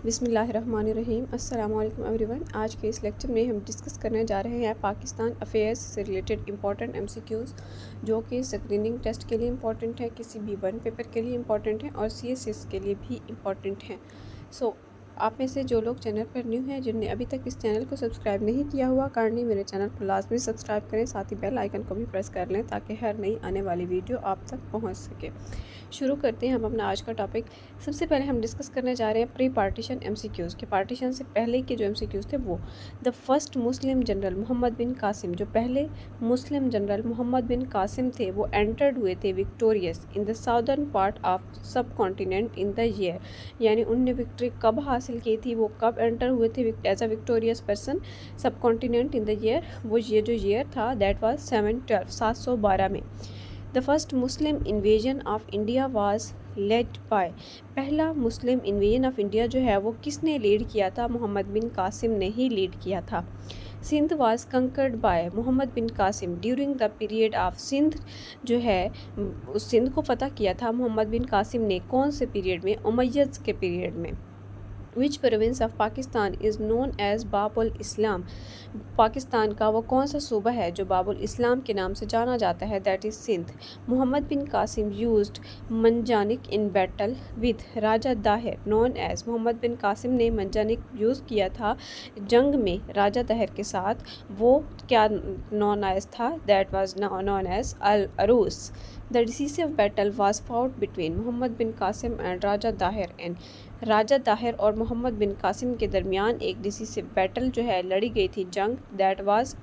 बिस्मिल्लाहिर्रहमानिर्रहीम। अस्सलाम वालेकुम एवरीवन। आज के इस लेक्चर में हम डिस्कस करने जा रहे हैं पाकिस्तान अफेयर्स से रिलेटेड इंपॉर्टेंट एमसीक्यूज़ जो कि स्क्रीनिंग टेस्ट के लिए इंपॉर्टेंट है, किसी भी वन पेपर के लिए इंपॉर्टेंट है और सीएसएस के लिए भी इंपॉर्टेंट है। आप में से जो लोग चैनल पर न्यू हैं, जिनने अभी तक इस चैनल को सब्सक्राइब नहीं किया हुआ, काइंडली मेरे चैनल को लाजमी सब्सक्राइब करें, साथ ही बेल आइकन को भी प्रेस कर लें ताकि हर नई आने वाली वीडियो आप तक पहुंच सके। शुरू करते हैं हम अपना आज का टॉपिक। सबसे पहले हम डिस्कस करने जा रहे हैं प्री पार्टीशन एमसीक्यूज़ के। पार्टीशन से पहले के जो एमसीक्यूज़ थे वो the first Muslim general Muhammad bin Qasim, जो पहले मुस्लिम जनरल मोहम्मद बिन कासिम थे, वो एंटर्ड हुए थे victorious in the southern part of sub continent in the year, यानी उनने विक्ट्री कब हासिल की थी, वो कब एंटर हुए थे एज अ विक्टोरियस पर्सन सब कॉन्टिनेंट इन द ईयर। वो ये जो ईयर था दैट वाज 712 में। The first Muslim invasion of India was led by, पहला मुस्लिम इन्वेजन ऑफ इंडिया जो है वो किसने लीड किया था? मोहम्मद बिन कासिम ने ही लीड किया था। Sindh was conquered by Mohammad bin Qasim during the period of, Sindh जो है उस सिंध को फतह किया था मोहम्मद बिन कासिम ने कौन से पीरियड में? उमैय्यद के पीरियड में। Which province of Pakistan is known as Babul Islam, Pakistan का वो कौन सा सूबा है जो बाबुल इस्लाम के नाम से जाना जाता है? That is Sindh. Muhammad bin Qasim used मंजानिक in battle with Raja Dahir known as, Muhammad bin Qasim ने मंजानिक यूज़ किया था जंग में राजा दाहिर के साथ, वो क्या नॉन एज था? That was known as Al Arus. The decisive battle was fought between Muhammad bin Qasim and Raja Dahir, and Raja Dahir और मोहम्मद बिन कासिम के दरमियान एक डिसीसिव बैटल जो है लड़ी गई थी जंग, that was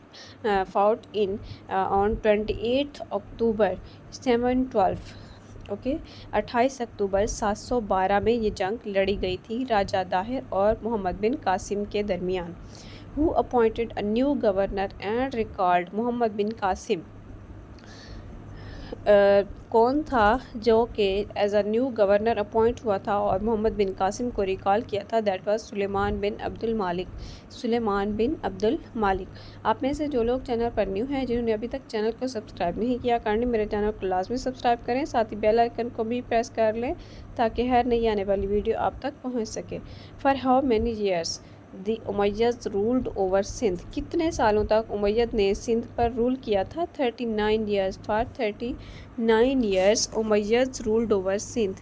fought in on 28 October 712। Okay 28 अक्टूबर 712 में ये जंग लड़ी गई थी राजा दाहिर और मोहम्मद बिन कासिम के दरमियान। Who appointed a new governor and recalled Muhammad bin Qasim, कौन था जो कि as a new governor appoint हुआ था और मोहम्मद बिन कासिम को रिकॉल किया था? दैट वाज सुलेमान बिन अब्दुल मालिक, सुलेमान बिन अब्दुल मालिक। आप में से जो लोग चैनल पर न्यू हैं, जिन्होंने अभी तक चैनल को सब्सक्राइब नहीं किया, काइंडली मेरे चैनल को लाजमी सब्सक्राइब करें, साथ ही बेल आइकन को भी प्रेस कर लें ताकि हर नई आने वाली वीडियो आप तक पहुँच सके। For how many years the Umayyad ruled over Sindh, कितने सालों तक उमैय्यद ने सिंध पर रूल किया था? 39 years. For 39 years Umayyad ruled over Sindh.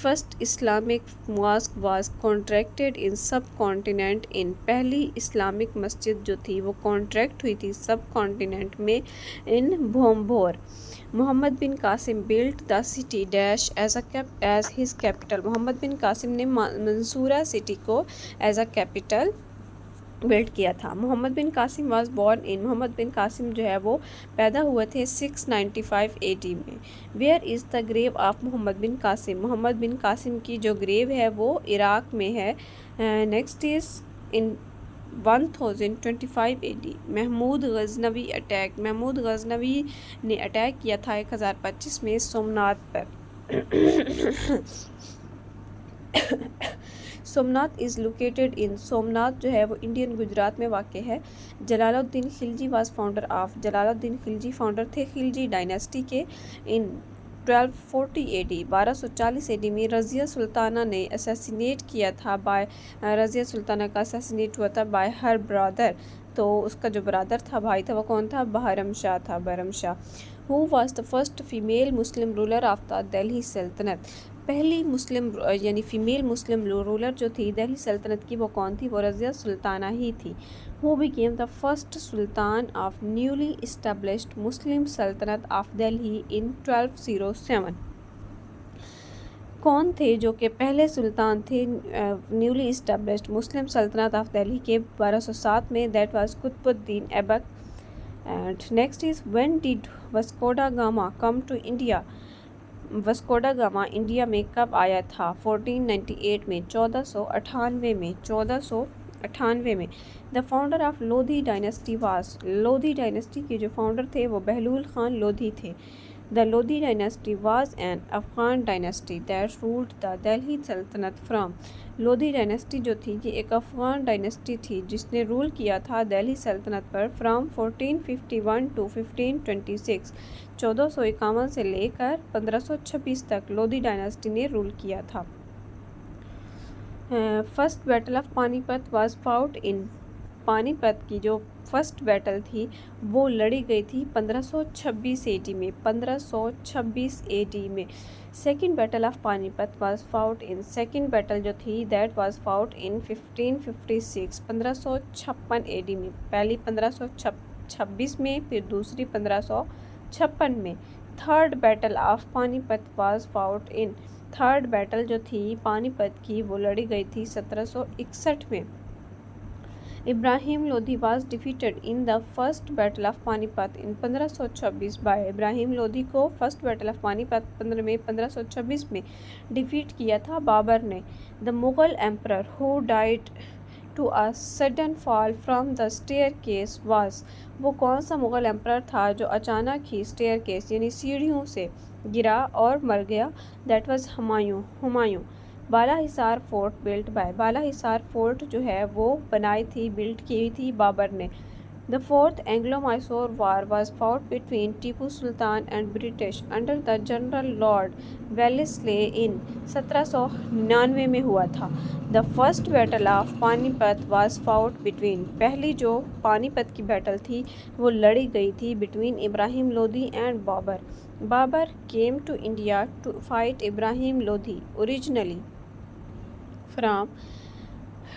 First Islamic mosque was contracted in sub continent इन, पहली इस्लामिक मस्जिद जो थी वो कॉन्ट्रैक्ट हुई थी सब कॉन्टिनेंट में in Bhambore. Muhammad bin Qasim built the city dash as his capital, Muhammad bin Qasim ने Mansura city को एज अ कैपिटल बिल्ड किया था। Muhammad bin Qasim was born in, Muhammad bin Qasim जो है वो पैदा हुए थे 695 AD में। Where is the grave of Muhammad bin Qasim, Muhammad bin Qasim की जो ग्रेव है वो इराक में है। Next is in 1025 AD Mahmood Ghaznavi attack, Mahmood Ghaznavi ने अटैक किया था 1025 में सोमनाथ पर। Somnath is located in, Somnath जो है वो इंडियन गुजरात में वाक़ है। Jalaluddin Khilji was founder of, Jalaluddin Khilji founder थे खिलजी डायनेस्टी के। इन 1240 AD 1240 AD में रज़िया सुल्ताना ने असैसिनेट किया था बाय, रज़िया सुल्ताना का असैसिनेट हुआ था बाय हर ब्रदर, तो उसका जो ब्रदर था, भाई था, वो कौन था? बहरम शाह था, Bahram Shah. Who was the first female Muslim ruler of the Delhi सल्तनत, पहली मुस्लिम यानी फ़ीमेल मुस्लिम रूलर जो थी दिल्ली सल्तनत की वो कौन थी? वो रज़िया सुल्ताना ही थी। Who became the first sultan of newly established Muslim sultanate of Delhi इन 1207, कौन थे जो कि पहले सुल्तान थे newly established Muslim sultanate of Delhi के 1207 में? That was Qutbuddin Aibak. And next is when did Vasco da Gama come to India, Vasco da Gama India में कब आया था? 1498 में, 1498 में, 1498 में। The founder of Lodhi dynasty was, Lodhi dynasty के जो फाउंडर थे वो बहलूल खान लोधी थे। The Lodhi dynasty was an Afghan dynasty that ruled the Delhi सल्तनत फ्राम, लोधी डायनेस्टी जो थी ये एक अफ़गान डायनेस्टी थी जिसने रूल किया था दिल्ली सल्तनत पर फ्राम 1451 टू 1526, 1451 से लेकर 1526 तक लोधी डायनेस्टी ने रूल किया था। First battle of Panipat was fought in, Panipat की जो फर्स्ट बैटल थी वो लड़ी गई थी 1526 एडी में, 1526 एडी में। Second battle of Panipat was fought in, second battle जो थी that was fought in 1556, 1556 AD में। पहली 1526 में, फिर दूसरी 1556 में। Third battle of Panipat was fought in, third battle जो थी पानीपत की वो लड़ी गई थी 1761 में। Ibrahim Lodhi was defeated in the first battle of Panipat in 1526 by, Ibrahim Lodhi को फर्स्ट बैटल ऑफ पानीपत 1526 में डिफीट किया था बाबर ने। The Mughal emperor who died to a sudden fall from the staircase was, वो कौन सा मुगल एम्परर था जो अचानक ही स्टेयरकेस यानी सीढ़ियों से गिरा और मर गया? That was Humayun. Bala Hisar fort built by, Bala Hisar fort जो है वो बनाई थी, बिल्ट की थी बाबर ने। The fourth Anglo Mysore war was fought between Tipu Sultan and British under the general Lord Wellesley in 1799 में हुआ था। The first battle of Panipat was fought between, पहली जो पानीपत की बैटल थी वो लड़ी गई थी between Ibrahim Lodhi and Babur. Babur came to India to fight Ibrahim Lodhi originally from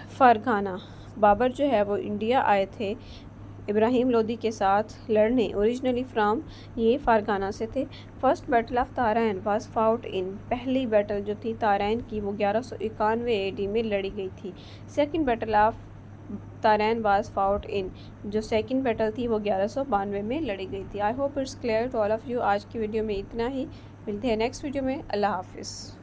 Fergana, Babur जो है वो इंडिया आए थे इब्राहिम लोधी के साथ लड़ने, ओरिजिनली फ्राम ये फारगाना से थे। First battle of Tarain was fought in, पहली बैटल जो थी तारैन की वो 1191 एडी में लड़ी गई थी। Second battle of Tarain was fought in, जो सेकंड बैटल थी वो 1192 में लड़ी गई थी। I hope it's clear to all of you. आज की वीडियो में इतना ही, मिलते हैं नेक्स्ट वीडियो में। अल्लाह हाफिज़।